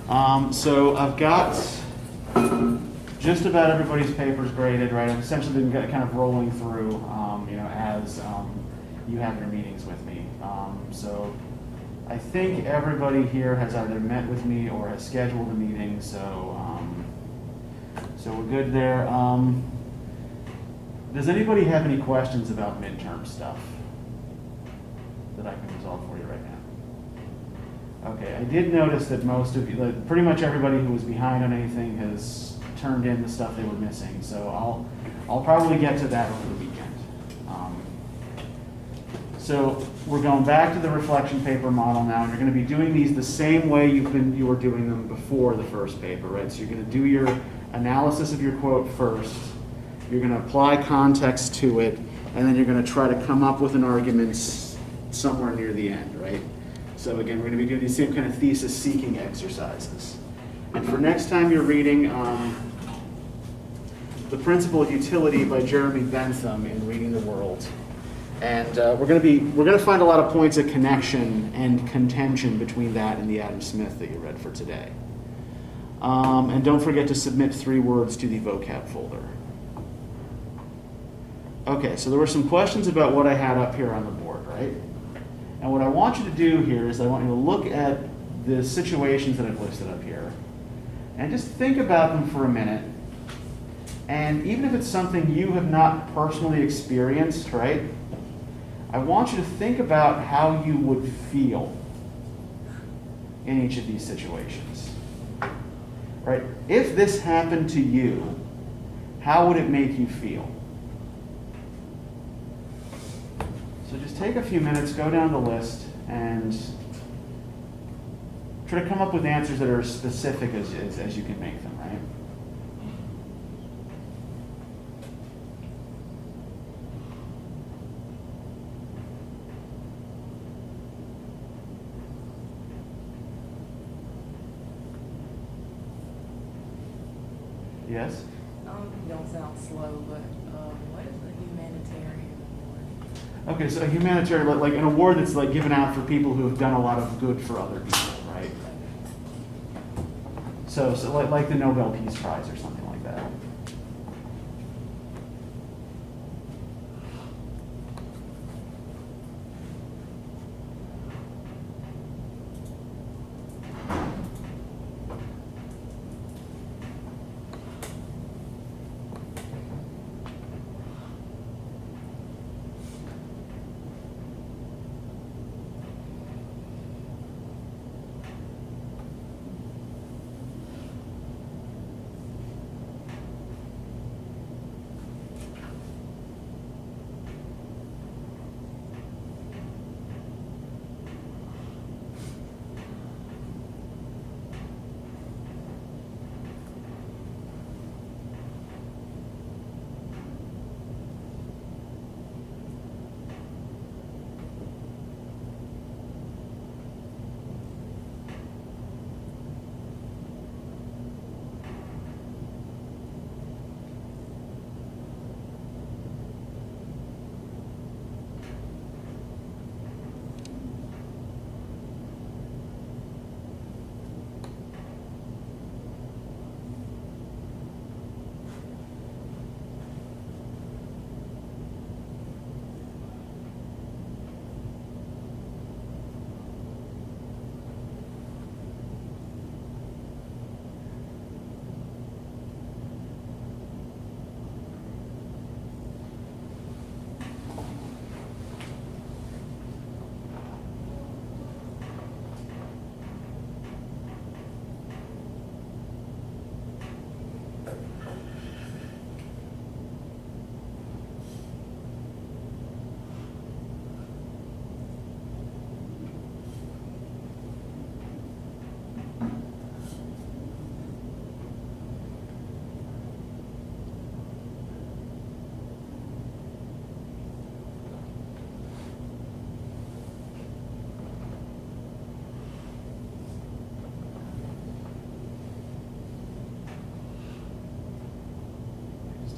So I've got just about everybody's papers graded, right? I've essentially been kind of rolling through, as you have your meetings with me. So I think everybody here has either met with me or has scheduled a meeting, so we're good there. Does anybody have any questions about midterm stuff that I can resolve for you right now? Okay, I did notice that most of you, like pretty much everybody who was behind on anything has turned in the stuff they were missing, so I'll probably get to that over the weekend. So we're going back to the reflection paper model now, and you're going to be doing these the same way you were doing them before the first paper, right? So you're going to do your analysis of your quote first, you're going to apply context to it, and then you're going to try to come up with an argument somewhere near the end, right? So again, we're going to be doing these same kind of thesis-seeking exercises. And for next time you're reading The Principle of Utility by Jeremy Bentham in Reading the World. And we're going to find a lot of points of connection and contention between that and the Adam Smith that you read for today. And don't forget to submit 3 words to the vocab folder. Okay, so there were some questions about what I had up here on the board, right? And what I want you to do here is I want you to look at the situations that I've listed up here and just think about them for a minute. And even if it's something you have not personally experienced, right? I want you to think about how you would feel in each of these situations. Right? If this happened to you, how would it make you feel? So just take a few minutes, go down the list, and try to come up with answers that are as specific as you can make them, right? Yes? Don't sound slow, but what is a humanitarian award? Okay, so a humanitarian, like an award that's like given out for people who have done a lot of good for other people, right? So like the Nobel Peace Prize or something like that.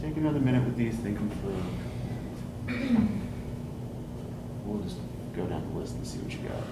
Take another minute with these, think them through. We'll just go down the list and see what you got.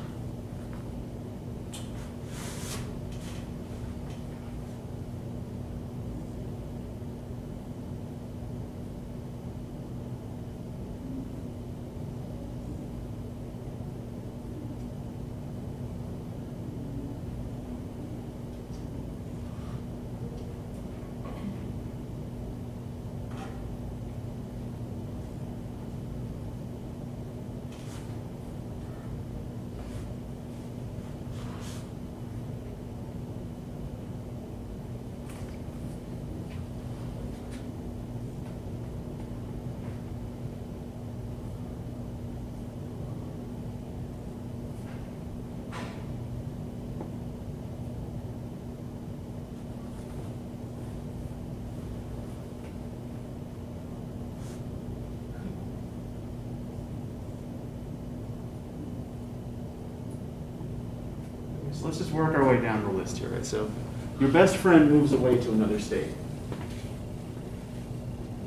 So let's just work our way down the list here, right? So your best friend moves away to another state.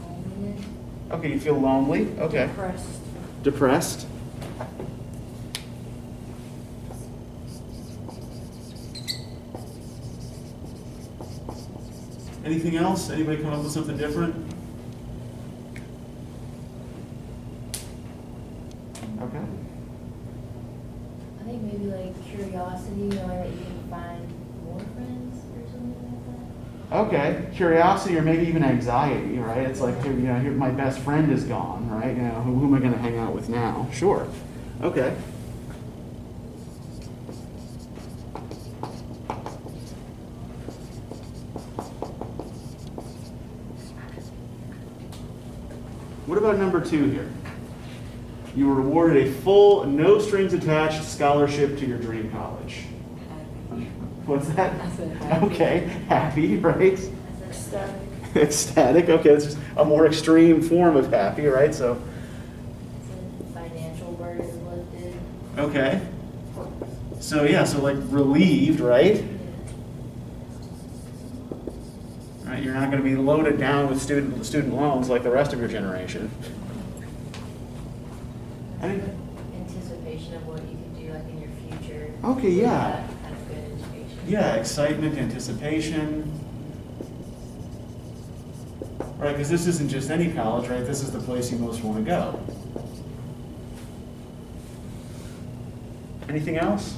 Loneliness. Okay, you feel lonely? Okay. Depressed. Depressed? Anything else? Anybody come up with something different? Okay. I think maybe like curiosity, knowing that you can find more friends or something like that. Okay, curiosity or maybe even anxiety, right? It's like, here, here my best friend is gone, right? Who am I going to hang out with now? Sure. Okay. What about number 2 here? You were awarded a full, no strings attached scholarship to your dream college. Happy. What's that? I said happy. Okay, happy, right? Ecstatic. Ecstatic, okay, that's just a more extreme form of happy, right? So, Financial burden is lifted. okay. So yeah, so like relieved, right? Right, you're not going to be loaded down with student loans like the rest of your generation. Anticipation of what you could do like in your future. Okay, yeah. With that kind of good education. Yeah, excitement, anticipation. Right, because this isn't just any college, right? This is the place you most want to go. Anything else?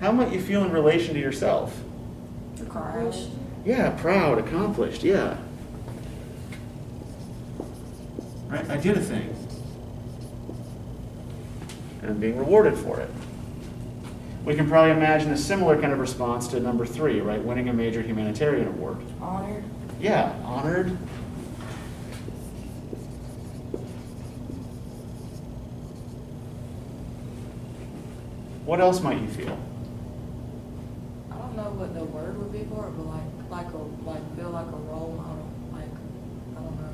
How might you feel in relation to yourself? Accomplished. Yeah, proud, accomplished, yeah. Right, I did a thing. And I'm being rewarded for it. We can probably imagine a similar kind of response to number 3, right? Winning a major humanitarian award. Honored. Yeah, honored. What else might you feel? I don't know what the word would be for it, but feel like a role model. Like, I don't know.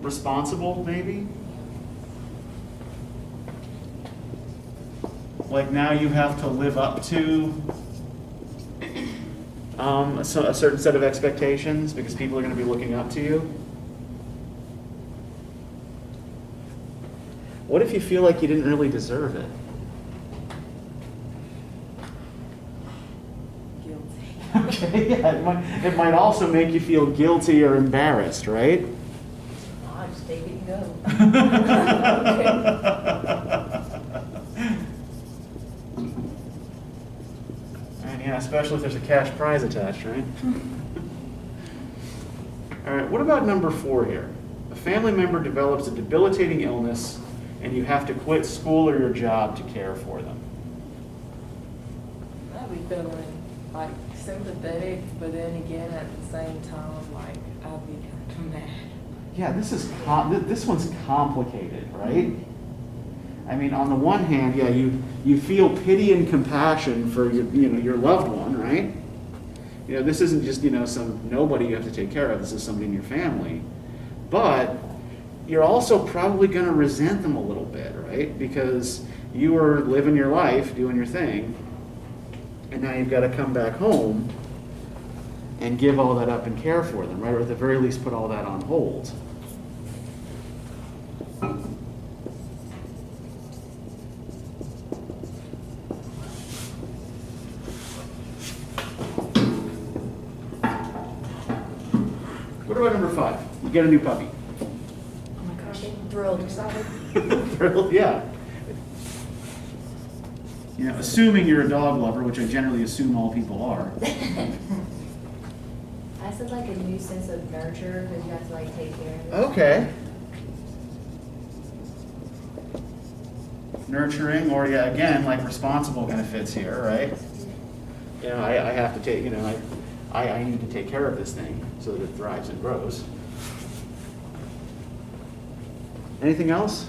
Responsible, maybe? Like now you have to live up to a certain set of expectations because people are going to be looking up to you. What if you feel like you didn't really deserve it? Guilty. Okay, yeah, it might also make you feel guilty or embarrassed, right? I'll just take it and go. And yeah, especially if there's a cash prize attached, right? All right, what about number 4 here? A family member develops a debilitating illness and you have to quit school or your job to care for them. I'd be feeling like sympathetic, but then again at the same time, like I'd be kind of mad. Yeah, this one's complicated, right? I mean, on the one hand, yeah, you feel pity and compassion for your loved one, right? This isn't just some nobody you have to take care of. This is somebody in your family, but you're also probably going to resent them a little bit, right? Because you were living your life, doing your thing, and now you've got to come back home and give all that up and care for them, right? Or at the very least, put all that on hold. What about number 5? You get a new puppy. Oh my gosh, I'm thrilled, excited. Thrilled, yeah. Assuming you're a dog lover, which I generally assume all people are. I said like a new sense of nurture because you have to like take care of it. Okay. Nurturing, or yeah, again, like responsible kind of fits here, right? I have to take, I need to take care of this thing so that it thrives and grows. Anything else?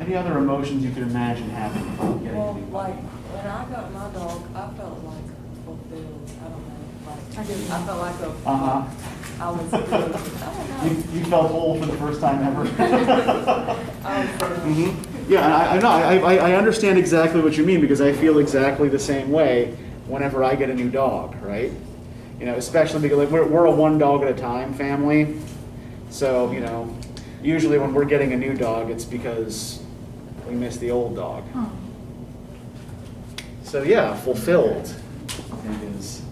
Any other emotions you could imagine happening about getting a Well, new puppy? like, when I got my dog, I felt like fulfilled. I don't know, like, I felt like a, Uh-huh. I was good. I don't know. You felt whole for the first time ever? I was good. Mhm. Yeah, I know. I understand exactly what you mean because I feel exactly the same way whenever I get a new dog, right? You know, especially because like we're a one dog at a time family, so you know, usually when we're getting a new dog, it's because we miss the old dog. So yeah, fulfilled, I think is.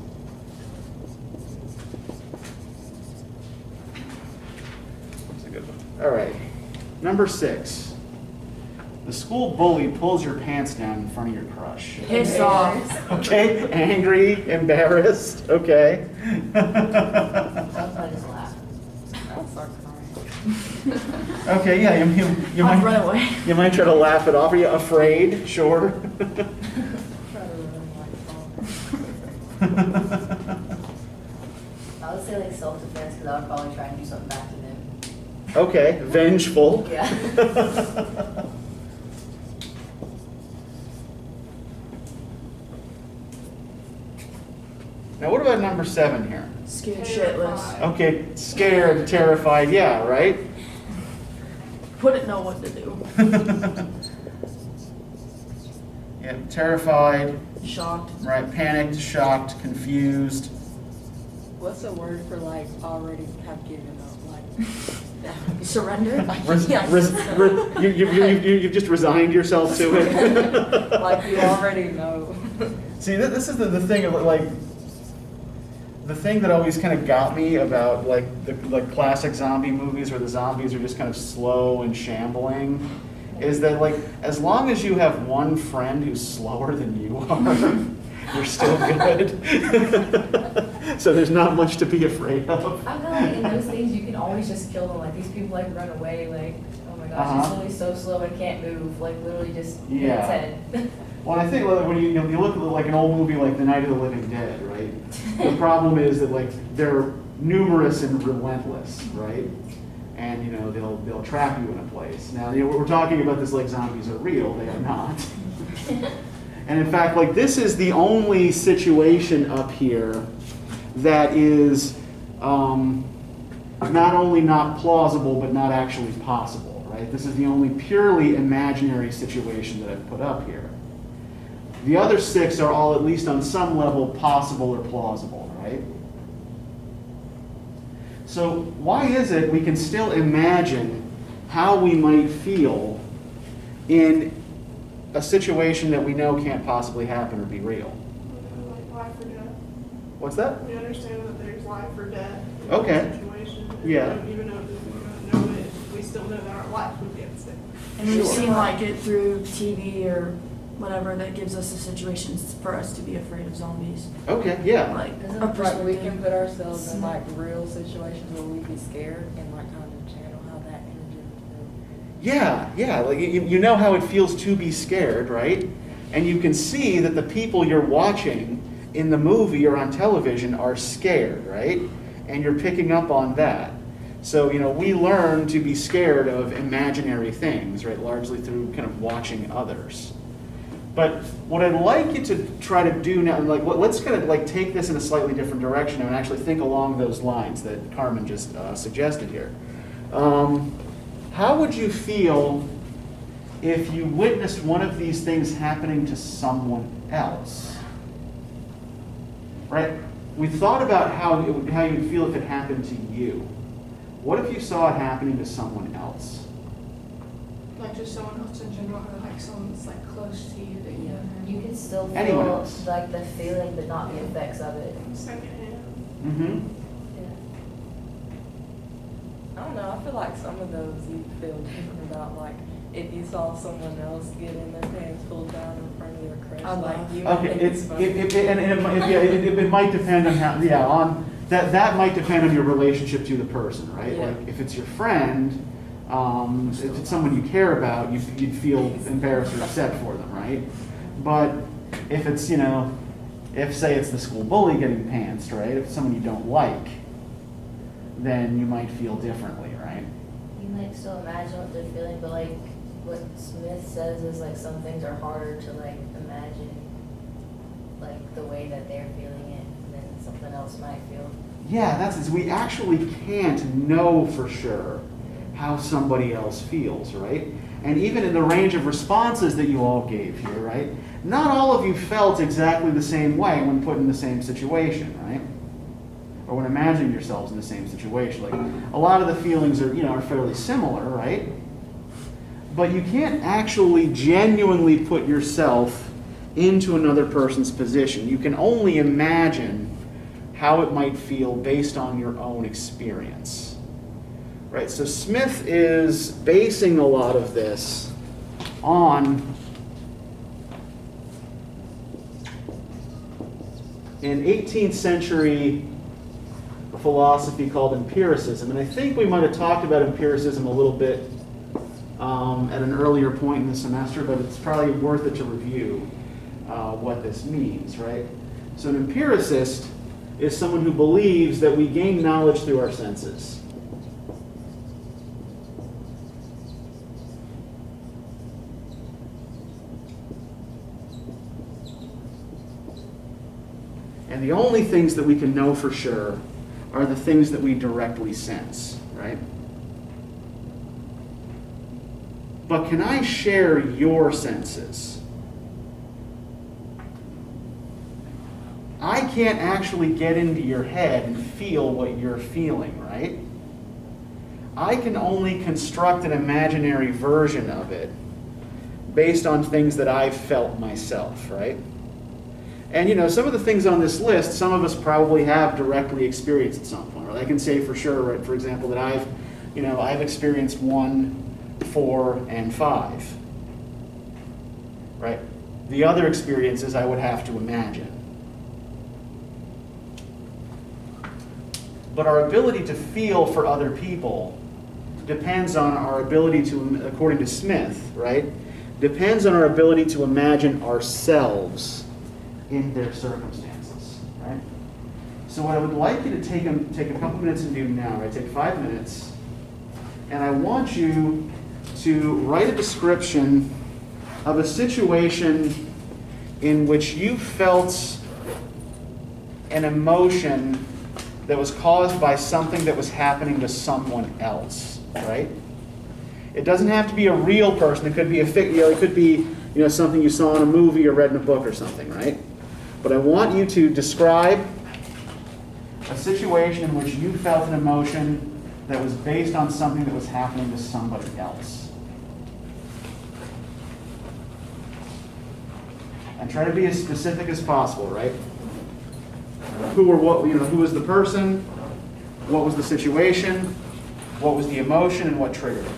That's a good one. All right, number 6. The school bully pulls your pants down in front of your crush. Pissed off. Okay, angry, embarrassed. Okay. Sometimes I just laugh. I'll start crying. Okay, yeah, you I'd might run away. You might try to laugh it off. Are you afraid? Sure. Try to run like I would say like self-defense because I would probably try and do something back to them. Okay, vengeful. Yeah. Now, what about number 7 here? Scared shitless. Okay, scared, terrified. Yeah, right. Wouldn't know what to do. Yeah, terrified. Shocked. Right, panicked, shocked, confused. What's the word for like already have given up? Like, Surrender. You've just resigned yourself to it. like you already know. See, this is the thing of like, the thing that always kind of got me about like the classic zombie movies where the zombies are just kind of slow and shambling, is that like as long as you have one friend who's slower than you are, you're still good. So there's not much to be afraid of. I feel like in those things you can always just kill them. Like these people like run away. Like oh my gosh, Uh-huh. it's literally so slow and can't move. Like literally just hit Yeah. its head. Well, I think like, when you look at like an old movie like The Night of the Living Dead, right? The problem is that like they're numerous and relentless, right? And you know they'll trap you in a place. Now you know, we're talking about this like zombies are real. They are not. And in fact, like this is the only situation up here that is not only not plausible but not actually possible, right? This is the only purely imaginary situation that I've put up here. The other 6 are all at least on some level possible or plausible, right? So why is it we can still imagine how we might feel in a situation that we know can't possibly happen or be real? Like life or death. What's that? We understand that there's life or death in Okay. the situation. And Yeah. Even though we don't know it, we still know that our life would be at stake. And we've Sure. seen like it through TV or whatever that gives us the situations for us to be afraid of zombies. Okay, yeah. Like Doesn't a it Like we can perspective. put ourselves in like real situations where we'd be scared and like kind of channel how that energy would feel. Yeah. Like you know how it feels to be scared, right? And you can see that the people you're watching in the movie or on television are scared, right? And you're picking up on that. So, you know, we learn to be scared of imaginary things, right? Largely through kind of watching others. But what I'd like you to try to do now, like, let's kind of like take this in a slightly different direction and actually think along those lines that Carmen just suggested here. How would you feel if you witnessed one of these things happening to someone else? Right? We thought about how you'd feel if it happened to you. What if you saw it happening to someone else? Like just someone else in general, or like someone that's like close to you that you know. You can still Anyone feel else. like the feeling but not the effects of it. Secondhand. Mm-hmm. Yeah. I don't know, I feel like some of those you feel different about, like if you saw someone else getting their pants pulled down in front of their crush, I like love- you Okay, think it's, funny. it might depend on how, that might depend on your relationship to the person, right? Yeah. Like, if it's your friend, if it's someone you care about, you'd feel embarrassed or upset for them, right? But if it's, you know, if say it's the school bully getting pantsed, right? If it's someone you don't like, then you might feel differently, right? You might still imagine what they're feeling, but like what Smith says is like some things are harder to like imagine, like the way that they're feeling it than something else might feel. Yeah, that's it. We actually can't know for sure how somebody else feels, right? And even in the range of responses that you all gave here, right? Not all of you felt exactly the same way when put in the same situation, right? Or when imagining yourselves in the same situation. Like, a lot of the feelings are, are fairly similar, right? But you can't actually genuinely put yourself into another person's position. You can only imagine how it might feel based on your own experience. Right? So Smith is basing a lot of this on an 18th century philosophy called empiricism. And I think we might have talked about empiricism a little bit at an earlier point in the semester, but it's probably worth it to review what this means, right? So an empiricist is someone who believes that we gain knowledge through our senses. And the only things that we can know for sure are the things that we directly sense, right? But can I share your senses? I can't actually get into your head and feel what you're feeling, right? I can only construct an imaginary version of it based on things that I've felt myself, right? And some of the things on this list, some of us probably have directly experienced at some point. Right? I can say for sure, right, for example, that I've experienced 1, 4, and 5. Right? The other experiences I would have to imagine. But our ability to feel for other people depends on our ability to, according to Smith, right? Depends on our ability to imagine ourselves in their circumstances, right? So what I would like you to take a couple minutes and do now, right? Take 5 minutes, and I want you to write a description of a situation in which you felt an emotion that was caused by something that was happening to someone else, right? It doesn't have to be a real person. It could be it could be something you saw in a movie or read in a book or something, right? But I want you to describe a situation in which you felt an emotion that was based on something that was happening to somebody else. And try to be as specific as possible, right? Who or what, who was the person, what was the situation, what was the emotion, and what triggered it.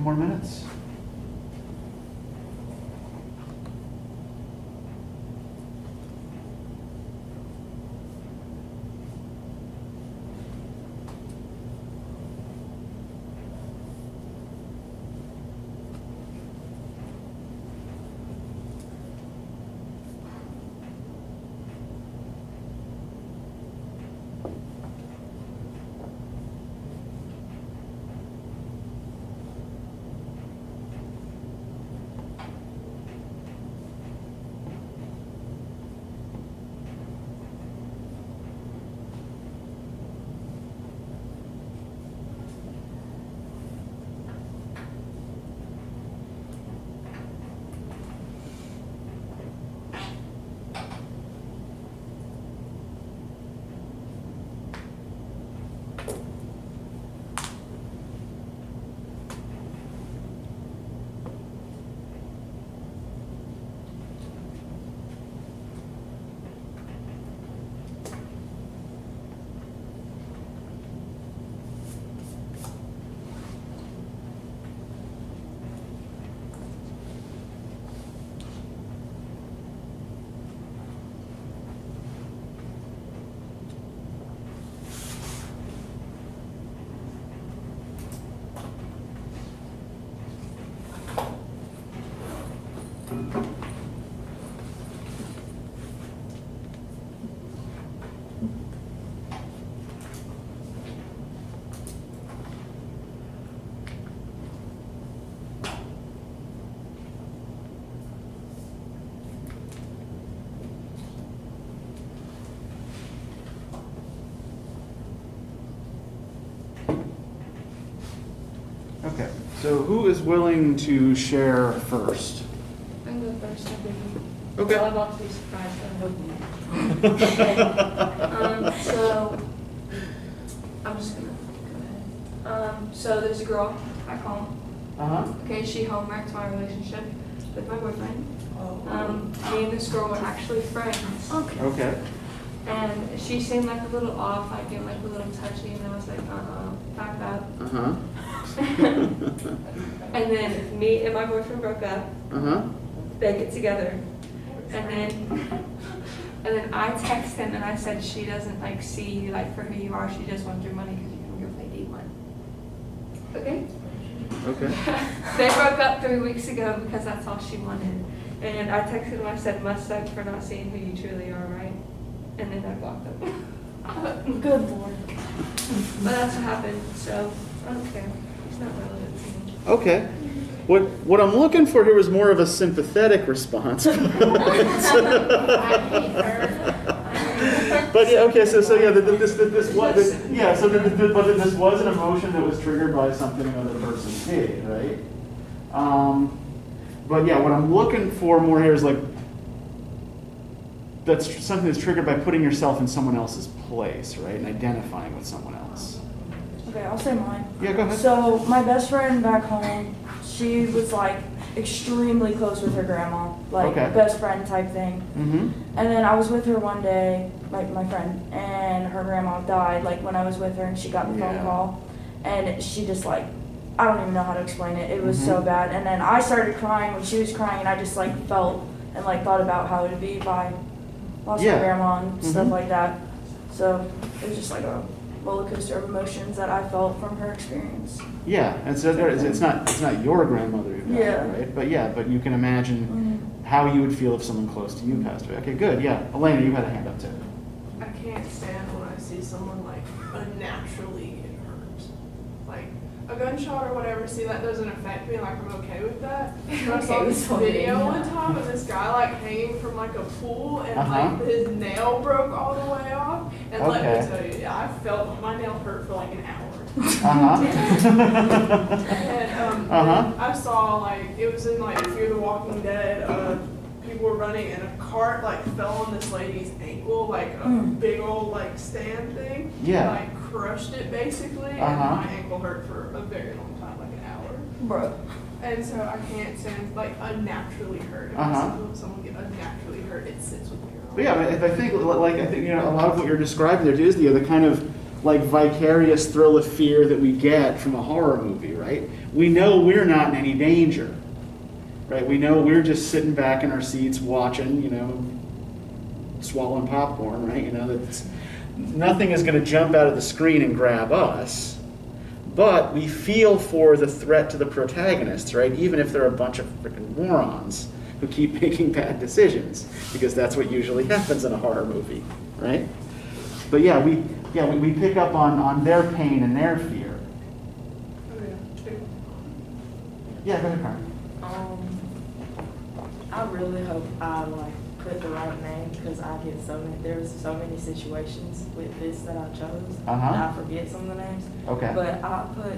more minutes. Okay, so who is willing to share first? I'm the first to be. Okay. Well, I'm about to be surprised, but I'm hoping. So, I'm just gonna go ahead. So there's a girl back home. Uh-huh. Okay, she home wrecked my relationship with my boyfriend. Me and this girl were actually friends. Okay. Okay. And she seemed like a little off, like getting like a little touchy, and I was like, back up. Uh-huh. And then me and my boyfriend broke up. Uh-huh. They get together, and then I text him and I said she doesn't like see you like for who you are. She just wants your money because you can go play D1. Okay. Okay. They broke up 3 weeks ago because that's all she wanted. And I texted him. I said, "Must suck for not seeing who you truly are, right?" And then I blocked him. Good Lord. But that's what happened. So I don't care. It's not relevant to me. Okay. What I'm looking for here is more of a sympathetic response. But yeah, okay, so yeah, but this was an emotion that was triggered by something another person did, right? But yeah, what I'm looking for more here is like that's something that's triggered by putting yourself in someone else's place, right, and identifying with someone else. Okay, I'll say mine. Yeah, go ahead. So my best friend back home, she was like extremely close with her grandma, like Okay. best friend type thing. Mm-hmm. And then I was with her one day, like my friend, and her grandma died. Like when I was with her, and she got the phone Yeah. call, and she just like, I don't even know how to explain it. It was Mhm. so bad. And then I started crying when she was crying, and I just like felt and like thought about how it would be if I lost Yeah. my grandma and stuff Mhm. like that. So it was just like a roller coaster of emotions that I felt from her experience. Yeah, and so it's not your grandmother who died, Yeah. right? But you can imagine how you would feel if someone close to you passed away. Okay, good. Yeah, Elena, you had a hand up too. I can't stand when I see someone like unnaturally get hurt. Like a gunshot or whatever, see that doesn't affect me, like I'm okay with that. But I saw Okay, this with video something. one time of this guy like hanging from like a pool and Uh-huh. like his nail broke all the way off. And let Okay. me tell you, yeah, I felt my nail hurt for like an hour. Uh-huh. And Uh-huh. I saw like it was in like Fear the Walking Dead. People were running and a cart like fell on this lady's ankle, like a big old like stand thing. Yeah. Like crushed it basically, and Uh-huh. my ankle hurt for a very long time, like an hour. Bro. And so I can't stand like unnaturally hurt. If I Uh-huh. see someone get unnaturally hurt, it sits with me. But yeah, I think a lot of what you're describing there is the kind of like vicarious thrill of fear that we get from a horror movie, right? We know we're not in any danger, right? We know we're just sitting back in our seats watching, swallowing popcorn, right? That's, nothing is going to jump out of the screen and grab us, but we feel for the threat to the protagonists, right? Even if they're a bunch of freaking morons who keep making bad decisions, because that's what usually happens in a horror movie, right? But we pick up on their pain and their fear. Oh, yeah. True. Yeah, go ahead, Carmen. I really hope I put the right name because there's so many situations with this that I chose. Uh-huh. And I forget some of the names. Okay. But I put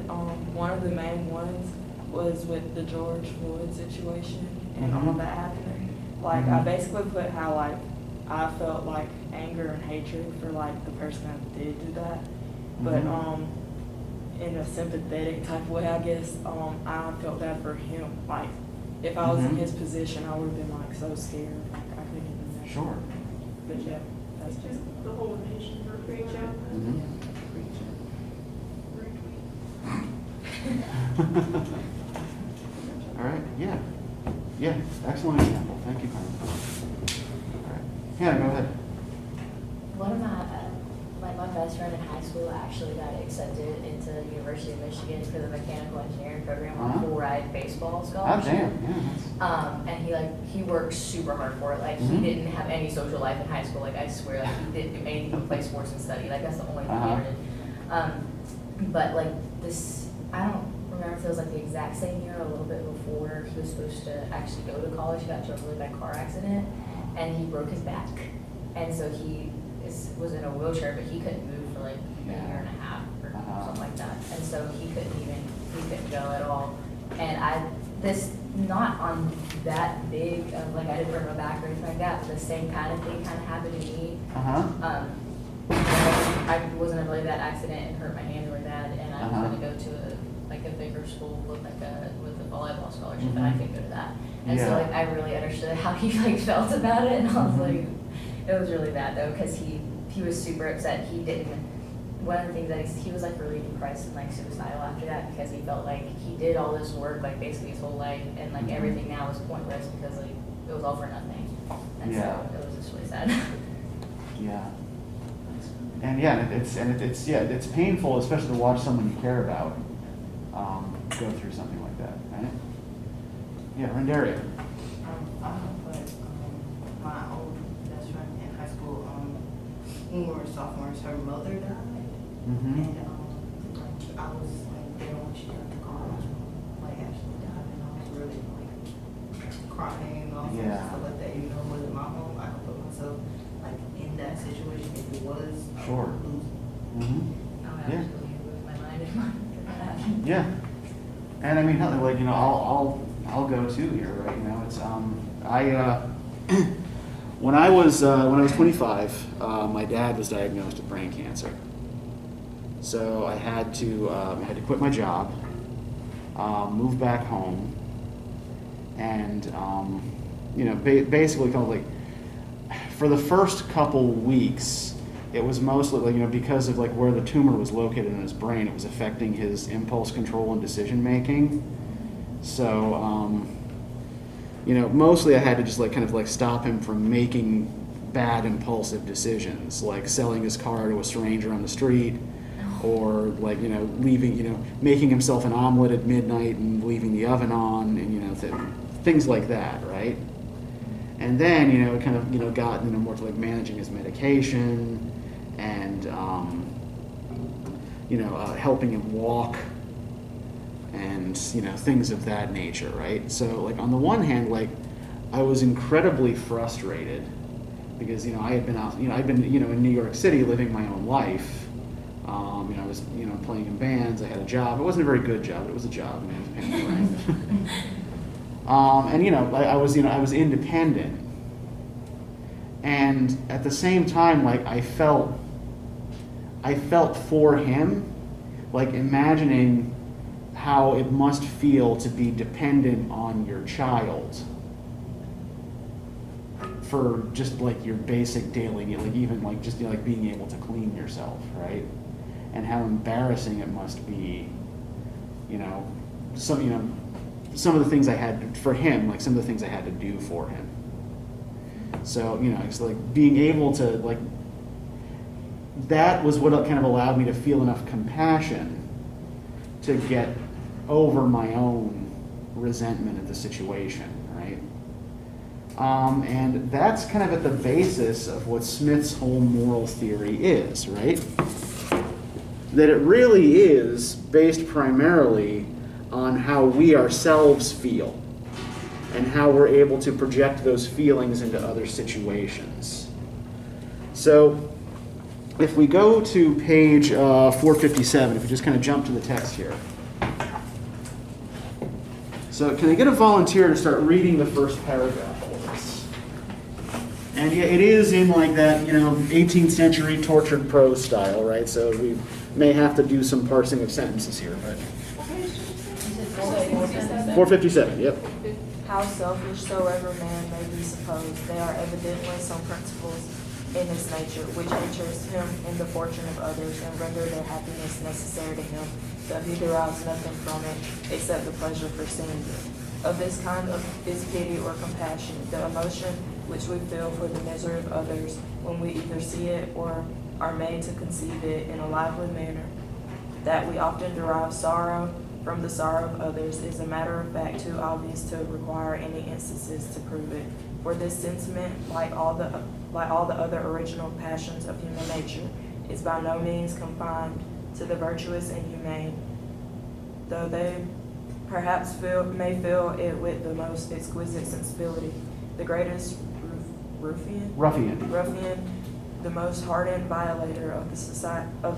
one of the main ones was with the George Floyd situation and all Mhm. that happening. I Mhm. basically put how I felt anger and hatred for the person that did do that. But Mhm. in a sympathetic type of way, I guess, I felt bad for him. If I was in Mhm. his position, I would have been so scared. I couldn't even imagine. Sure. But yeah, that's It's just. just the whole nation for reach out. Mhm. Retweet. All right, yeah, excellent example, thank you, Carmen. All right, yeah, go ahead. One of my best friend in high school actually got accepted into the University of Michigan for the mechanical engineering program on a Uh-huh. full ride baseball Oh, scholarship. damn, yeah, And he worked super hard for it. Mhm. He didn't have any social life in high school. I swear, he didn't do anything but play sports and study. That's the only thing he Uh-huh. ever did. But this, I don't remember if it was the exact same year or a little bit before he was supposed to actually go to college. He got into a really bad car accident and he broke his back. And so he was in a wheelchair, but he couldn't move for a year and a half or Uh-huh. something like that. And so he couldn't go at all. And not on that big, I didn't break my back or anything like that, but the same kind of thing happened to me. uh-huh, I was in a really bad accident and hurt my hand really bad, and I was Uh-huh. going to go to a bigger school with a volleyball scholarship, and I Mhm. couldn't go to that. And Yeah. so I really understood how he felt about it, and I was Mhm. it was really bad though, because he was super upset. He didn't. One of the things that he was really depressed and suicidal after that because he felt he did all this work basically his whole life, and Mhm. everything now was pointless because it was all for nothing. And Yeah. so it was just really sad. yeah. And it's painful, especially to watch someone you care about go through something like that, right? Yeah, Rendaria. I put my old best friend in high school. When we were sophomores, her mother died, Mm-hmm. and I was there when she got the car. Actually died, and I was really crying and all sorts Yeah. of stuff like that. Even though it wasn't my home, I could put myself in that situation if it was. Sure. Mm-hmm. I would Yeah. absolutely lose my mind if that happened. Yeah, and I mean, I'll go too here, right? It's when I was 25, my dad was diagnosed with brain cancer, so I had to quit my job, move back home, and basically for the first couple weeks. It was mostly because of where the tumor was located in his brain, it was affecting his impulse control and decision making. So, mostly I had to just stop him from making bad impulsive decisions, like selling his car to a stranger on the street, or leaving, making himself an omelet at midnight and leaving the oven on, and things like that, right? And then it got more to managing his medication and helping him walk and things of that nature, right? So on the one hand, I was incredibly frustrated because I had been out, I'd been in New York City living my own life. I was playing in bands. I had a job. It wasn't a very good job, but it was a job. I was paying the rent. I was independent. And at the same time, I felt for him, imagining how it must feel to be dependent on your child for just your basic daily need, even just being able to clean yourself, right? and how embarrassing it must be, some of the things I had for him, like some of the things I had to do for him. So, it's like being able to, like, that was what kind of allowed me to feel enough compassion to get over my own resentment of the situation, right? And that's kind of at the basis of what Smith's whole moral theory is, right? That it really is based primarily on how we ourselves feel and how we're able to project those feelings into other situations. So if we go to page 457, if we just kind of jump to the text here. So can I get a volunteer to start reading the first paragraph for us? And yeah, it is in like that, 18th century tortured prose style, right? So we may have to do some parsing of sentences here, but 457, yep. How selfish soever man may be supposed, there are evidently some principles in his nature which interest him in the fortune of others and render their happiness necessary to him, though he derives nothing from it except the pleasure for seeing it. Of this kind is pity or compassion, the emotion which we feel for the misery of others when we either see it or are made to conceive it in a lively manner. That we often derive sorrow from the sorrow of others is a matter of fact too obvious to require any instances to prove it. For this sentiment, like all the other original passions of human nature, is by no means confined to the virtuous and humane, though they perhaps may feel it with the most exquisite sensibility. The greatest ruffian, the most hardened violator of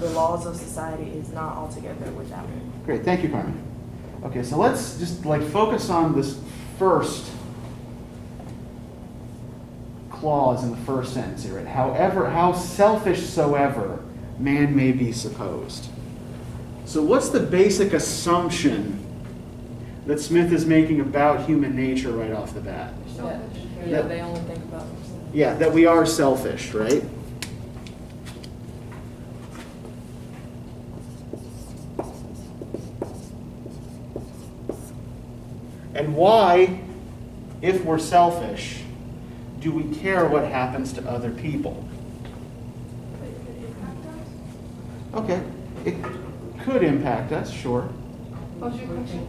the laws of society, is not altogether without it. Great, thank you, Carmen. Okay, so let's just focus on this first clause in the first sentence here, right? However, how selfish soever man may be supposed. So what's the basic assumption that Smith is making about human nature right off the bat? Yeah, they only think about themselves. Yeah, that we are selfish, right? And why, if we're selfish, do we care what happens to other people? Okay, it could impact us, sure. What was your question?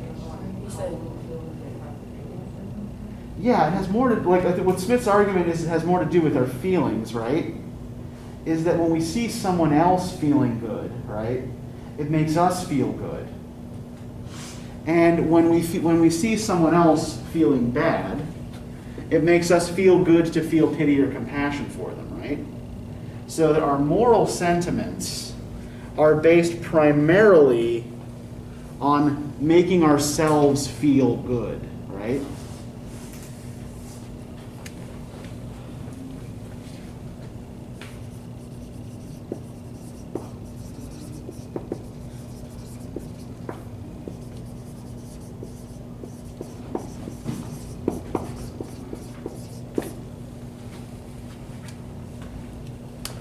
He said, Yeah, it has more to, what Smith's argument is, it has more to do with our feelings, right? Is that when we see someone else feeling good, right, it makes us feel good. And when we see someone else feeling bad, it makes us feel good to feel pity or compassion for them, right? So that our moral sentiments are based primarily on making ourselves feel good, right?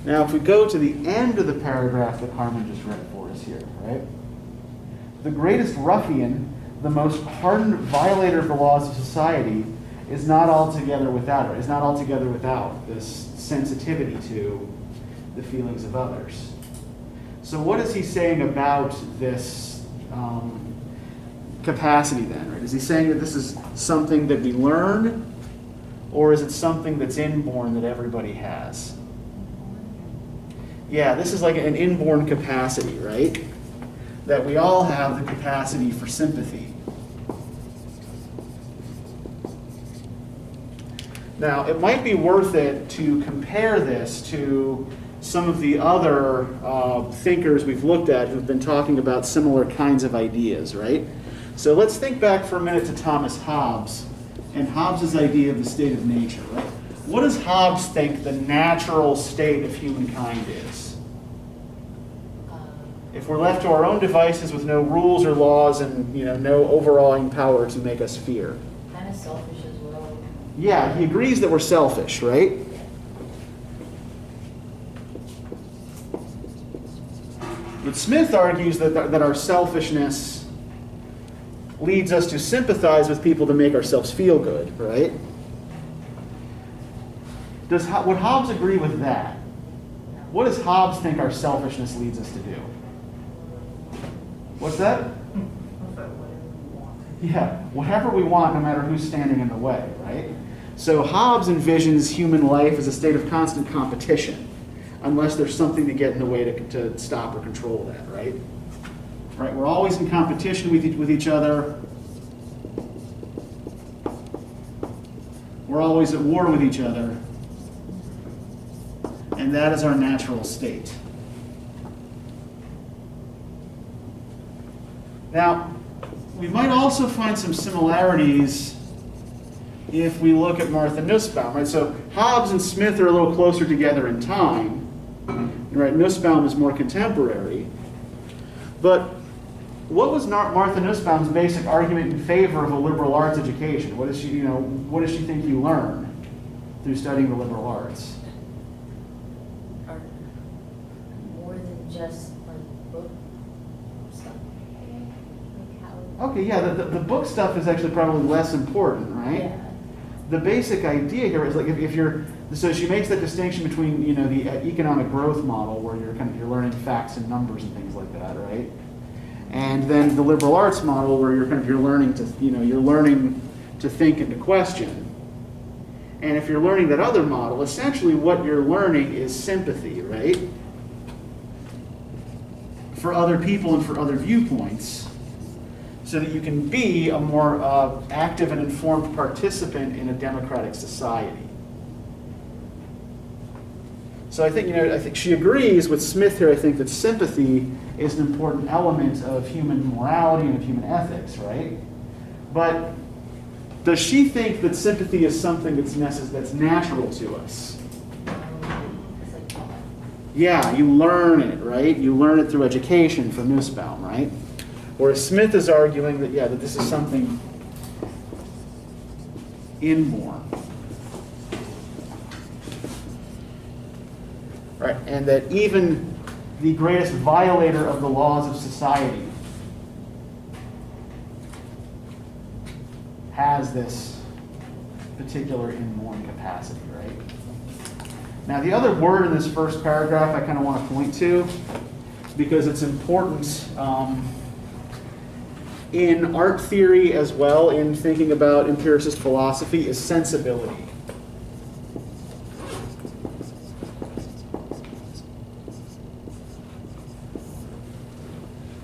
Now, if we go to the end of the paragraph that Harmon just read for us here, right? The greatest ruffian, the most hardened violator of the laws of society, is not altogether without it. Is not altogether without this sensitivity to the feelings of others. So, what is he saying about this capacity then? Right? Is he saying that this is something that we learn, or is it something that's inborn that everybody has? Yeah, this is like an inborn capacity, right? That we all have the capacity for sympathy. Now, it might be worth it to compare this to some of the other thinkers we've looked at who've been talking about similar kinds of ideas, right? So let's think back for a minute to Thomas Hobbes and Hobbes' idea of the state of nature, right? What does Hobbes think the natural state of humankind is? If we're left to our own devices with no rules or laws and no overawing power to make us fear. Kind of selfish as well. Yeah, he agrees that we're selfish, right? But Smith argues that our selfishness leads us to sympathize with people to make ourselves feel good, right? Would Hobbes agree with that? What does Hobbes think our selfishness leads us to do? What's that? Yeah, whatever we want, no matter who's standing in the way, right? So Hobbes envisions human life as a state of constant competition, unless there's something to get in the way to stop or control that, right? Right, we're always in competition with each other. We're always at war with each other. And that is our natural state. Now, we might also find some similarities if we look at Martha Nussbaum, right? So Hobbes and Smith are a little closer together in time, right? Nussbaum is more contemporary. But what was Martha Nussbaum's basic argument in favor of a liberal arts education? What does she think you learn through studying the liberal arts? Or more than just like book stuff. Like how. Okay, yeah, the book stuff is actually probably less important, right? Yeah. The basic idea here is like if you're, so she makes that distinction between the economic growth model where you're learning facts and numbers and things like that, right? And then the liberal arts model where you're learning to think and to question. And if you're learning that other model, essentially what you're learning is sympathy, right? For other people and for other viewpoints, so that you can be a more active and informed participant in a democratic society. So I think she agrees with Smith here. I think that sympathy is an important element of human morality and of human ethics, right? But does she think that sympathy is something that's natural to us? It's like taught. Yeah, you learn it, right? You learn it through education from Nussbaum, right? Whereas Smith is arguing that, that this is something inborn. Right, and that even the greatest violator of the laws of society has this particular inborn capacity, right? Now, the other word in this first paragraph I kind of want to point to, because it's important in art theory as well, in thinking about empiricist philosophy, is sensibility.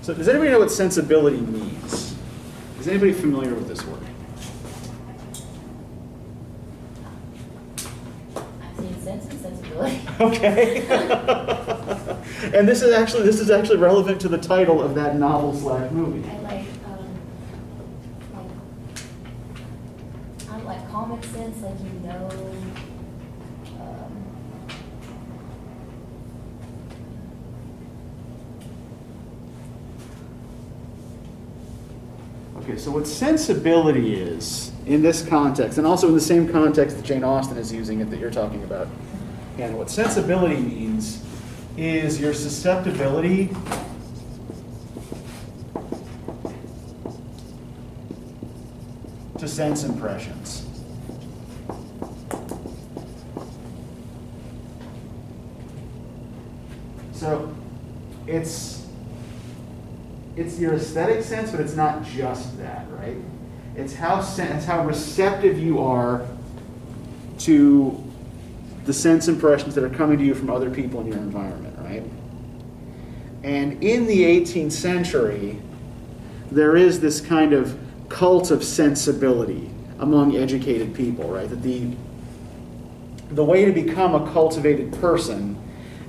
So does anybody know what sensibility means? Is anybody familiar with this word? I've seen Sense and Sensibility. Okay. And this is actually relevant to the title of that novel/movie. And like common sense, like Okay, so what sensibility is in this context, and also in the same context that Jane Austen is using it that you're talking about, and what sensibility means is your susceptibility to sense impressions. So it's your aesthetic sense, but it's not just that, right? It's how receptive you are to the sense impressions that are coming to you from other people in your environment, right? And in the 18th century, there is this kind of cult of sensibility among educated people, right? That the way to become a cultivated person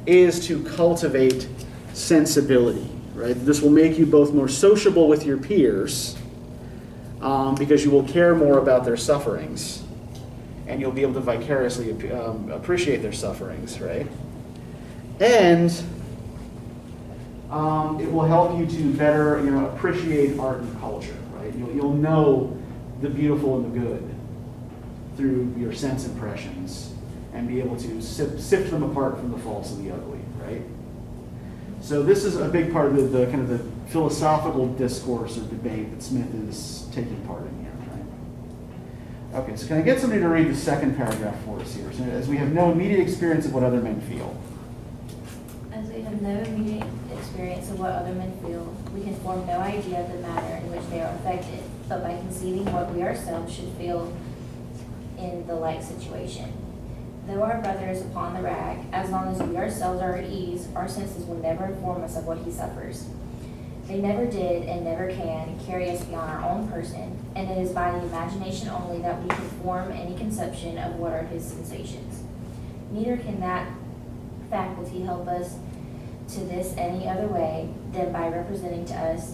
is to cultivate sensibility, right? This will make you both more sociable with your peers, because you will care more about their sufferings, and you'll be able to vicariously appreciate their sufferings, right? And it will help you to better, appreciate art and culture, right? You'll know the beautiful and the good through your sense impressions, and be able to sift them apart from the false and the ugly, right? So this is a big part of the kind of the philosophical discourse or debate that Smith is taking part in here, right? Okay, so can I get somebody to read the second paragraph for us here? So as we have no immediate experience of what other men feel. As we have no immediate experience of what other men feel, we can form no idea of the manner in which they are affected, but by conceiving what we ourselves should feel in the like situation. Though our brother is upon the rack, as long as we ourselves are at ease, our senses will never inform us of what he suffers. They never did and never can carry us beyond our own person, and it is by the imagination only that we can form any conception of what are his sensations. Neither can that faculty help us to this any other way than by representing to us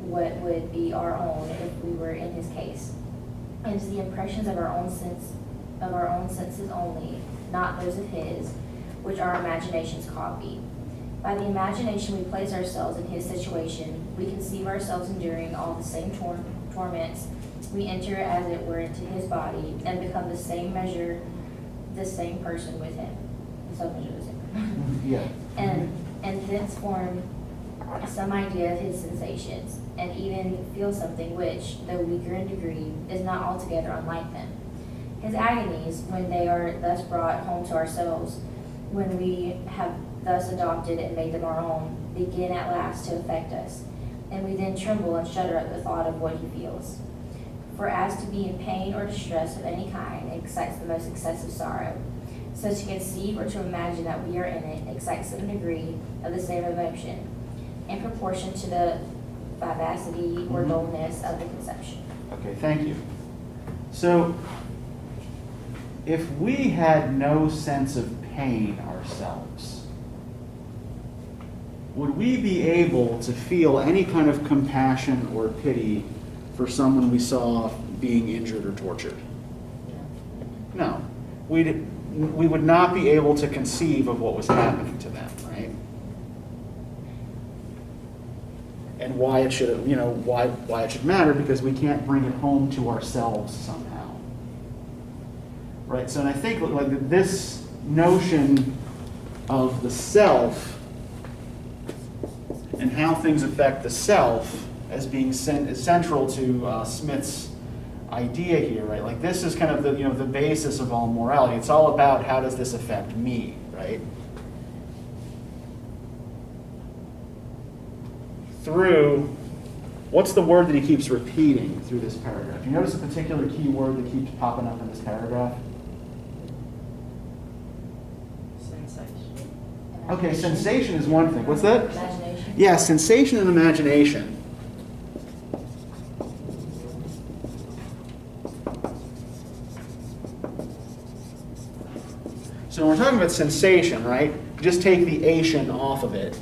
what would be our own if we were in his case. It is the impressions of our own senses only, not those of his, which our imaginations copy. By the imagination we place ourselves in his situation, we conceive ourselves enduring all the same torments. We enter as it were into his body and become the same measure, the same person with him. So measure the same. Yeah. And thence form some idea of his sensations, and even feel something which, though weaker in degree, is not altogether unlike them. His agonies, when they are thus brought home to ourselves, when we have thus adopted and made them our own, begin at last to affect us, and we then tremble and shudder at the thought of what he feels. For as to be in pain or distress of any kind excites the most excessive sorrow, so to conceive or to imagine that we are in it excites some degree of the same emotion, in proportion to the vivacity or dullness of the conception. Okay, thank you. So, if we had no sense of pain ourselves, would we be able to feel any kind of compassion or pity for someone we saw being injured or tortured? No. We would not be able to conceive of what was happening to them, right? And why it should, why it should matter, because we can't bring it home to ourselves somehow. Right? So, and I think like this notion of the self and how things affect the self as being central to Smith's idea here, right? Like this is kind of the basis of all morality. It's all about how does this affect me, right? Through, what's the word that he keeps repeating through this paragraph? You notice a particular key word that keeps popping up in this paragraph? Sensation. Okay, sensation is one thing. What's that? Imagination. Yeah, sensation and imagination. So when we're talking about sensation, right? Just take the ation off of it.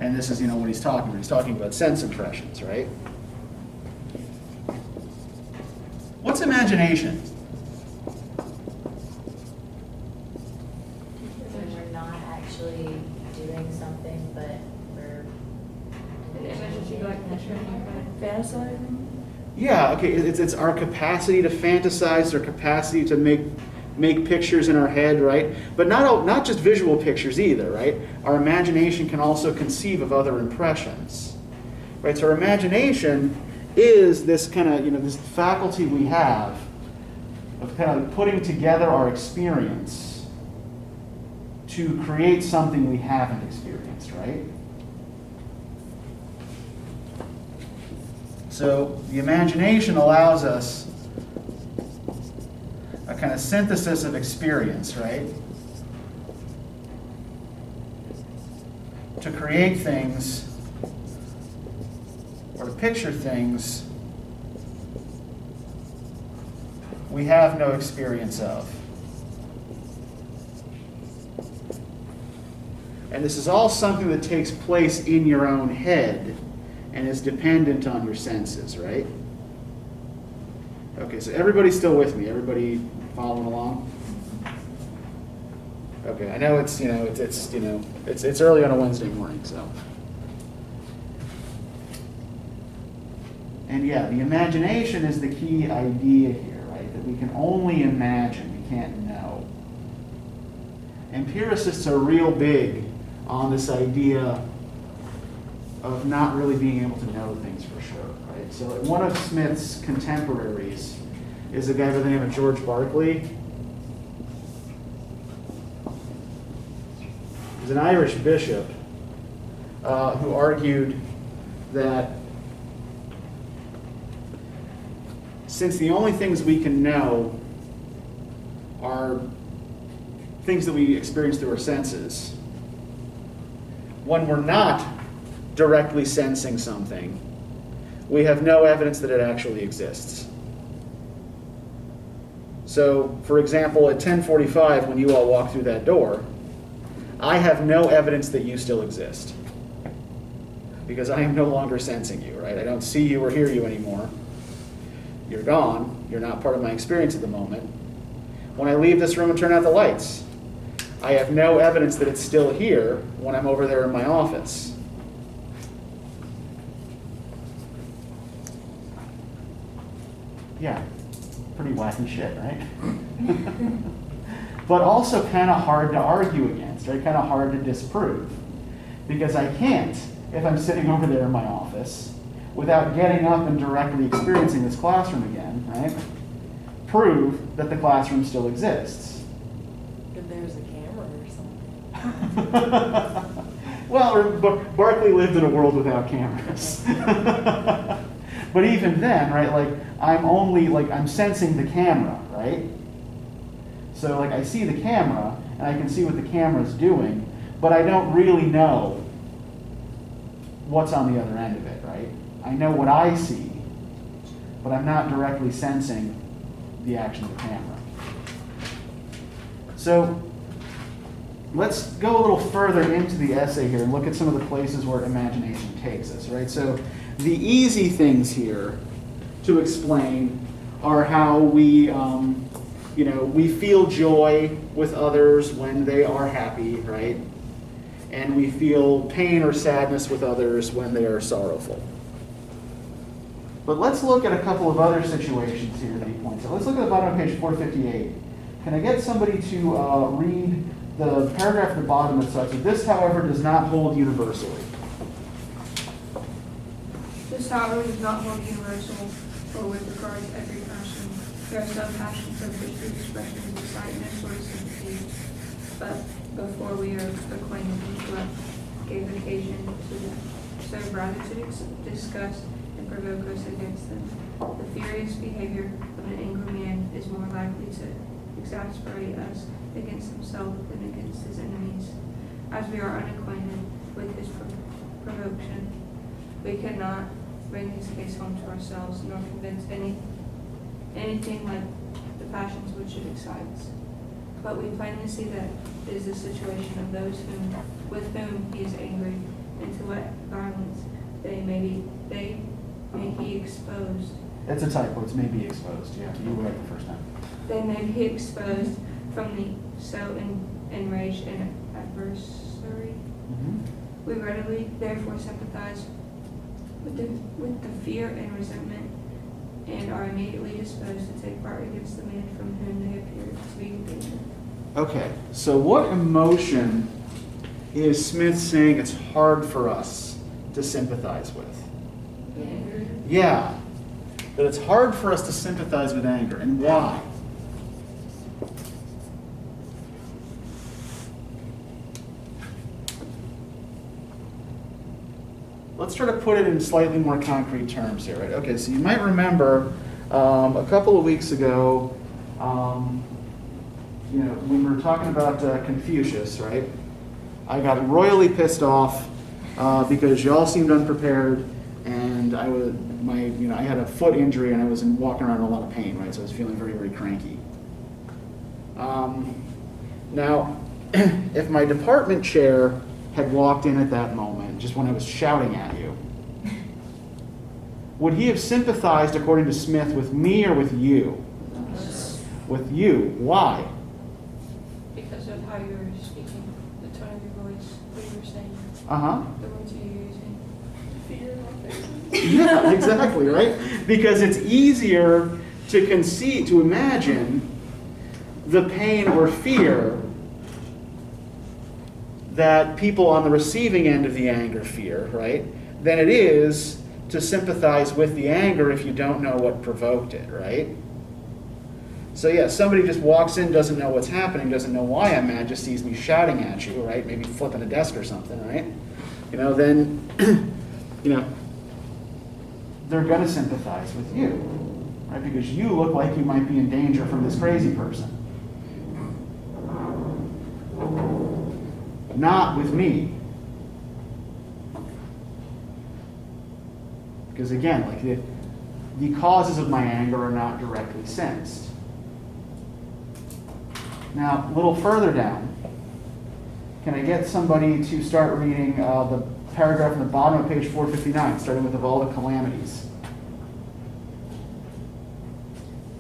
And this is, what he's talking about. He's talking about sense impressions, right? What's imagination? When we're not actually doing something, but we're An image that you like picture in your head. Fantasizing? Yeah, okay, it's our capacity to fantasize, our capacity to make pictures in our head, right? But not just visual pictures either, right? Our imagination can also conceive of other impressions, right? So our imagination is this kind of, this faculty we have of kind of putting together our experience to create something we haven't experienced, right? So the imagination allows us a kind of synthesis of experience, right? To create things or to picture things we have no experience of. And this is all something that takes place in your own head and is dependent on your senses, right? Okay, so everybody's still with me. Everybody following along? Okay, I know it's it's early on a Wednesday morning, so. And yeah, the imagination is the key idea here, right? That we can only imagine, we can't know. Empiricists are real big on this idea of not really being able to know things for sure, right? So one of Smith's contemporaries is a guy by the name of George Berkeley. He's an Irish bishop who argued that since the only things we can know are things that we experience through our senses, when we're not directly sensing something, we have no evidence that it actually exists. So, for example, at 10:45, when you all walk through that door, I have no evidence that you still exist, because I am no longer sensing you, right? I don't see you or hear you anymore. You're gone. You're not part of my experience at the moment. When I leave this room and turn out the lights, I have no evidence that it's still here when I'm over there in my office. Yeah, pretty wacky shit, right? But also kind of hard to argue against, right? Kind of hard to disprove. Because I can't, if I'm sitting over there in my office, without getting up and directly experiencing this classroom again, right? Prove that the classroom still exists. If there's a camera or something. Well, Berkeley lived in a world without cameras. But even then, right, like, I'm sensing the camera, right? So, like, I see the camera, and I can see what the camera's doing, but I don't really know what's on the other end of it, right? I know what I see, but I'm not directly sensing the action of the camera. So, let's go a little further into the essay here and look at some of the places where imagination takes us, right? So, the easy things here to explain are how we feel joy with others when they are happy, right? And we feel pain or sadness with others when they are sorrowful. But let's look at a couple of other situations here that he points out. Let's look at the bottom of page 458. Can I get somebody to read the paragraph at the bottom that says, "This, however, does not hold universally." This, however, does not hold universal or with regard to every person. There are some passions of which the expression is beside no sort of sympathy, but before we are acquainted with what gave occasion to them, serve rather to discuss and provoke us against them. The furious behavior of an angry man is more likely to exasperate us against himself than against his enemies. As we are unacquainted with his provocation, we cannot bring his case home to ourselves, nor convince anything like the passions which it excites. But we plainly see that it is the situation of those with whom he is angry, and to what violence they may be exposed. It's a typo. It's may be exposed. Yeah, you were right the first time. They may be exposed from the so enraged and adversary. Mm-hmm. We readily, therefore, sympathize with the fear and resentment, and are immediately disposed to take part against the man from whom they appear to be in danger. Okay, so what emotion is Smith saying it's hard for us to sympathize with? Anger. Yeah, that it's hard for us to sympathize with anger, and why? Let's try to put it in slightly more concrete terms here, right? Okay, so you might remember a couple of weeks ago, when we were talking about Confucius, right? I got royally pissed off because y'all seemed unprepared, and I had a foot injury and I was walking around in a lot of pain, right? So I was feeling very, very cranky. Now, if my department chair had walked in at that moment, just when I was shouting at you, would he have sympathized, according to Smith, with me or with you? With you. Why? Because of how you were speaking, the tone of your voice, what you were saying, Uh-huh. the words you were using. Fear in my face. Yeah, exactly, right? Because it's easier to conceive, to imagine the pain or fear that people on the receiving end of the anger fear, right? than it is to sympathize with the anger if you don't know what provoked it, right? So yeah, somebody just walks in, doesn't know what's happening, doesn't know why I'm mad, just sees me shouting at you, right? Maybe flipping a desk or something, right? Then, they're gonna sympathize with you, right? Because you look like you might be in danger from this crazy person. Not with me. Because again, like the causes of my anger are not directly sensed. Now, a little further down, can I get somebody to start reading the paragraph in the bottom of page 459, starting with of all the calamities?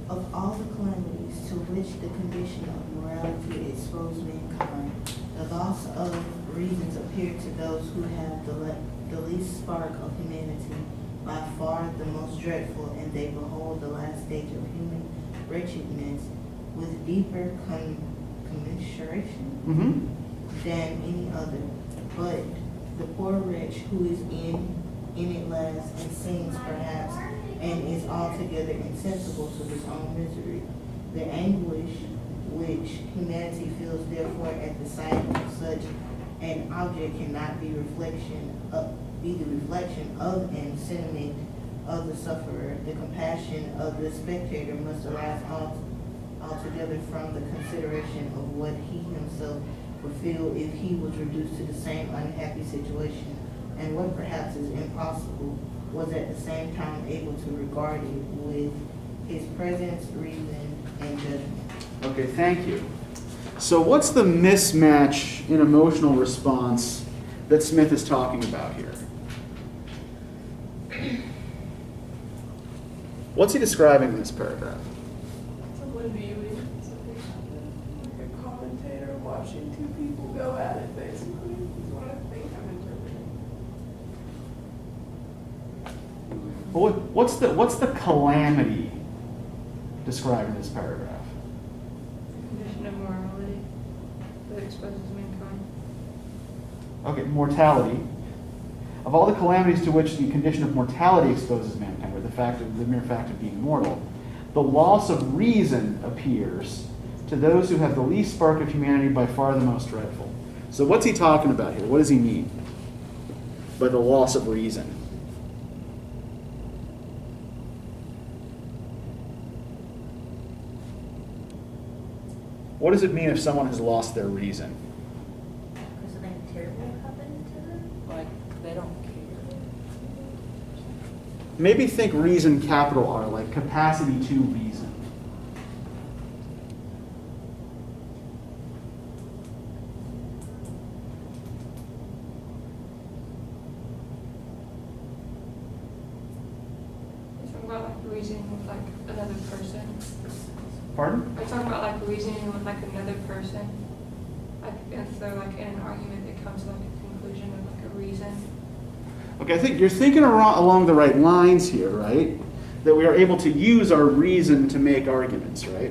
Of all the calamities to which the condition of morality exposed mankind, the loss of reasons appear to those who have the least spark of humanity by far the most dreadful, and they behold the last stage of human wretchedness with deeper commiseration than any other. But the poor wretch who is in it last and sings perhaps and is altogether insensible to his own misery. The anguish which humanity feels therefore at the sight of such an object cannot be the reflection of and sentiment of the sufferer. The compassion of the spectator must arise altogether from the consideration of what he himself would feel if he was reduced to the same unhappy situation, and what perhaps is impossible, was at the same time able to regard it with his presence, reason, and judgment. Okay, thank you. So what's the mismatch in emotional response that Smith is talking about here? What's he describing in this paragraph? Someone viewing something happen, like a commentator watching two people go at it, basically, is what I think I'm interpreting. Well, what's the calamity described in this paragraph? Condition of morality that exposes mankind. Okay, mortality. Of all the calamities to which the condition of mortality exposes mankind, or the mere fact of being mortal, the loss of reason appears to those who have the least spark of humanity by far the most dreadful. So what's he talking about here? What does he mean by the loss of reason? What does it mean if someone has lost their reason? Because something terrible happened to them? Like, they don't care. Maybe think reason, capital R, like capacity to reason. You're talking about like reasoning with like another person. Pardon? Are you talking about like reasoning with like another person? Like if they're like in an argument, they come to like a conclusion of like a reason. Okay, I think you're thinking along the right lines here, right? That we are able to use our reason to make arguments, right?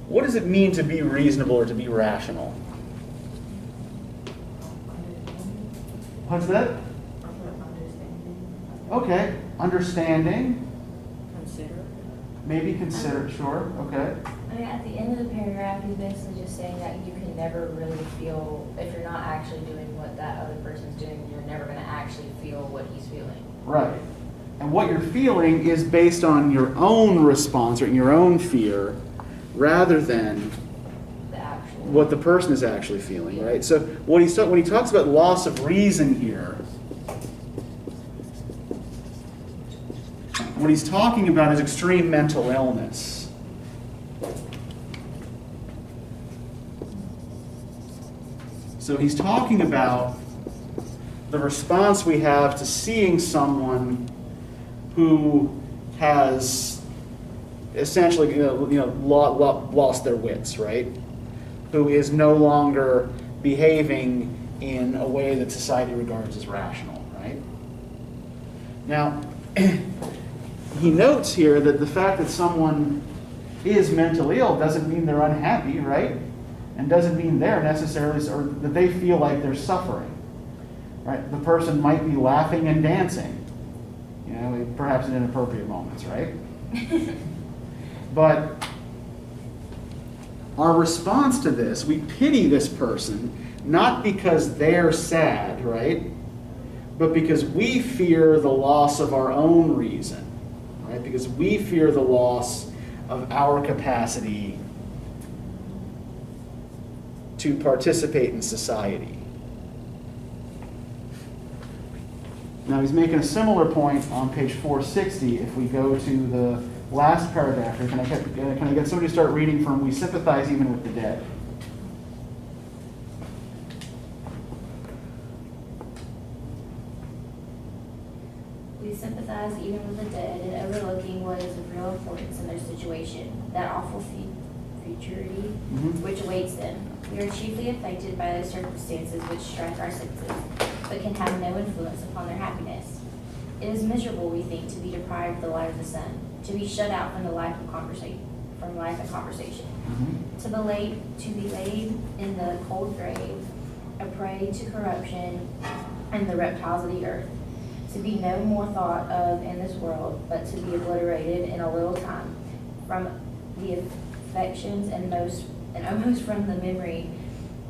What does it mean to be reasonable or to be rational? What's that? Understanding. Okay, understanding, Consider. maybe consider, sure, okay. I mean, at the end of the paragraph, he's basically just saying that you can never really feel, if you're not actually doing what that other person's doing, you're never going to actually feel what he's feeling. Right. And what you're feeling is based on your own response or your own fear rather than The actual. what the person is actually feeling, right? So when he talks about loss of reason here, what he's talking about is extreme mental illness. So he's talking about the response we have to seeing someone who has essentially lost their wits, right? Who is no longer behaving in a way that society regards as rational, right? Now, he notes here that the fact that someone is mentally ill doesn't mean they're unhappy, right? and doesn't mean they're necessarily, or that they feel like they're suffering, right? The person might be laughing and dancing, you know, perhaps in inappropriate moments, right? But our response to this, we pity this person, not because they're sad, right? But because we fear the loss of our own reason, right? Because we fear the loss of our capacity to participate in society. Now he's making a similar point on page 460. If we go to the last paragraph here, can I get somebody to start reading from "We sympathize even with the dead"? We sympathize even with the dead in overlooking what is of real importance in their situation, that awful futurity which awaits them. We are chiefly affected by those circumstances which strike our senses, but can have no influence upon their happiness. It is miserable, we think, to be deprived of the light of the sun, to be shut out from the life of conversation, to be laid in the cold grave, a prey to corruption and the reptiles of the earth, to be no more thought of in this world, but to be obliterated in a little time from the affections and almost from the memory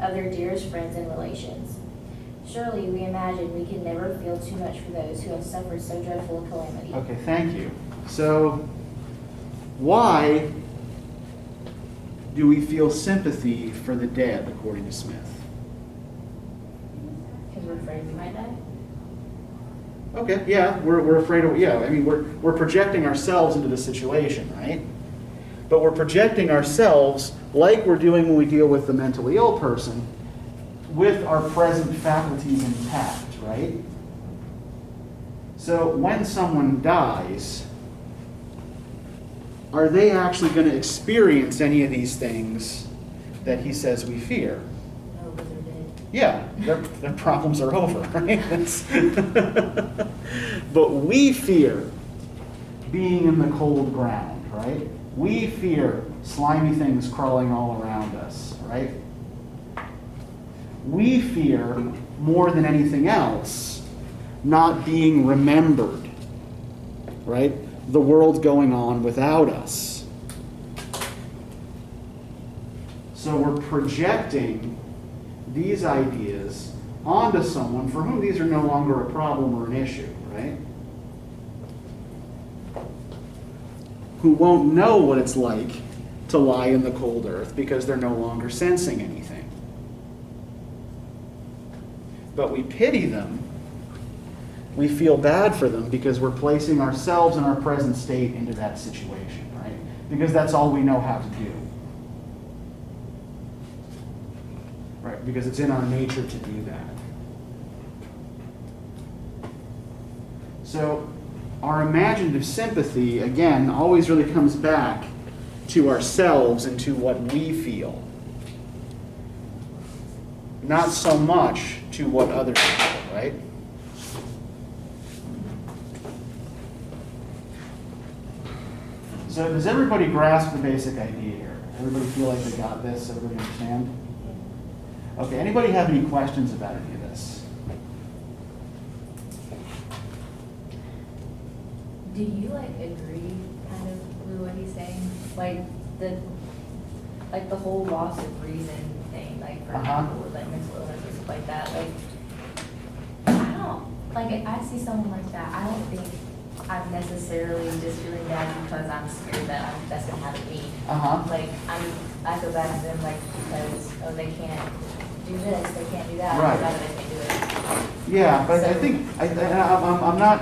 of their dearest friends and relations. Surely we imagine we can never feel too much for those who have suffered so dreadful a calamity. Okay, thank you. So, why do we feel sympathy for the dead, according to Smith? Because we're afraid we might die. Okay, yeah, we're afraid of, yeah, I mean, we're projecting ourselves into the situation, right? But we're projecting ourselves, like we're doing when we deal with the mentally ill person, with our present faculties intact, right? So when someone dies, are they actually going to experience any of these things that he says we fear? No, but they're dead. Yeah, their problems are over, right? But we fear being in the cold ground, right? We fear slimy things crawling all around us, right? We fear, more than anything else, not being remembered, right? The world going on without us. So we're projecting these ideas onto someone for whom these are no longer a problem or an issue, right? Who won't know what it's like to lie in the cold earth because they're no longer sensing anything. But we pity them. We feel bad for them because we're placing ourselves in our present state into that situation, right? Because that's all we know how to do. Right? Because it's in our nature to do that. So, our imaginative sympathy, again, always really comes back to ourselves and to what we feel. Not so much to what others feel, right? So does everybody grasp the basic idea here? Everybody feel like they got this? Everybody understand? Okay, anybody have any questions about any of this? Do you agree kind of with what he's saying? Like the whole loss of reason thing, like for people with mental illness and stuff like that. I don't if I see someone like that, I don't think I'm necessarily just feeling bad because I'm scared that that's gonna happen to me. I feel bad for them because they can't do this, they can't do that, right. They can't do it. Yeah, but so, I think I'm not.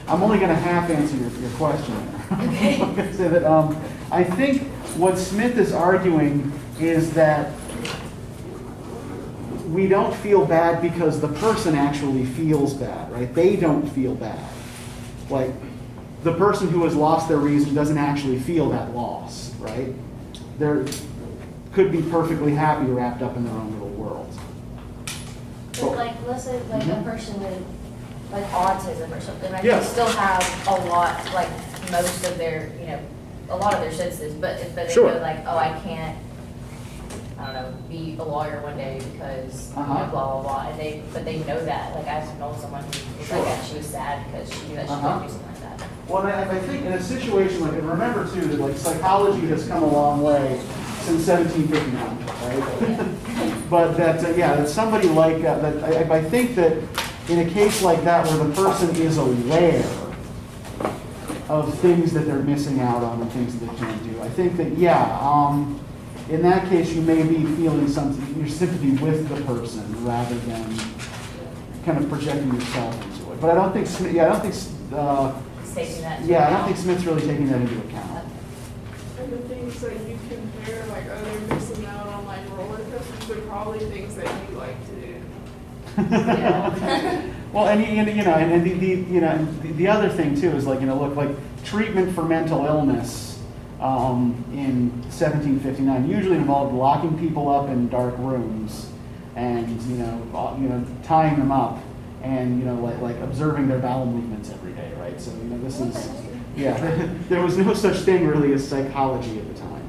I'm only going to half answer your question. Okay. I'm going to say that I think what Smith is arguing is that we don't feel bad because the person actually feels bad, right? They don't feel bad. Like, the person who has lost their reason doesn't actually feel that loss, right? They could be perfectly happy wrapped up in their own little world. But let's say a person with autism or something, they yes. still have a lot, most of their, a lot of their senses, but they sure. go oh, I can't be a lawyer one day because, you know, Uh-huh. blah, blah, blah, and but they know that, like, I've known someone who was like, Sure. that she was sad because she knew that she Uh-huh. couldn't do something like that. Well, and I think in a situation like, and remember too, that like psychology has come a long way since 1759, right? But that, yeah, that somebody like, that, I think that in a case like that where the person is aware of things that they're missing out on and things that they can't do, I think that, yeah, in that case you may be feeling your sympathy with the person rather than kind of projecting yourself into it. But I don't think, I don't think, It's taking that into I don't account. think Smith's really taking that into account. And the things that you compare, like, oh, they're missing out on like roller coasters, they're probably things that you like to do. Yeah. Well, and the other thing too is like, you know, look, like treatment for mental illness in 1759 usually involved locking people up in dark rooms and tying them up and like observing their bowel movements every day, right? So this is there was no such thing really as psychology at the time.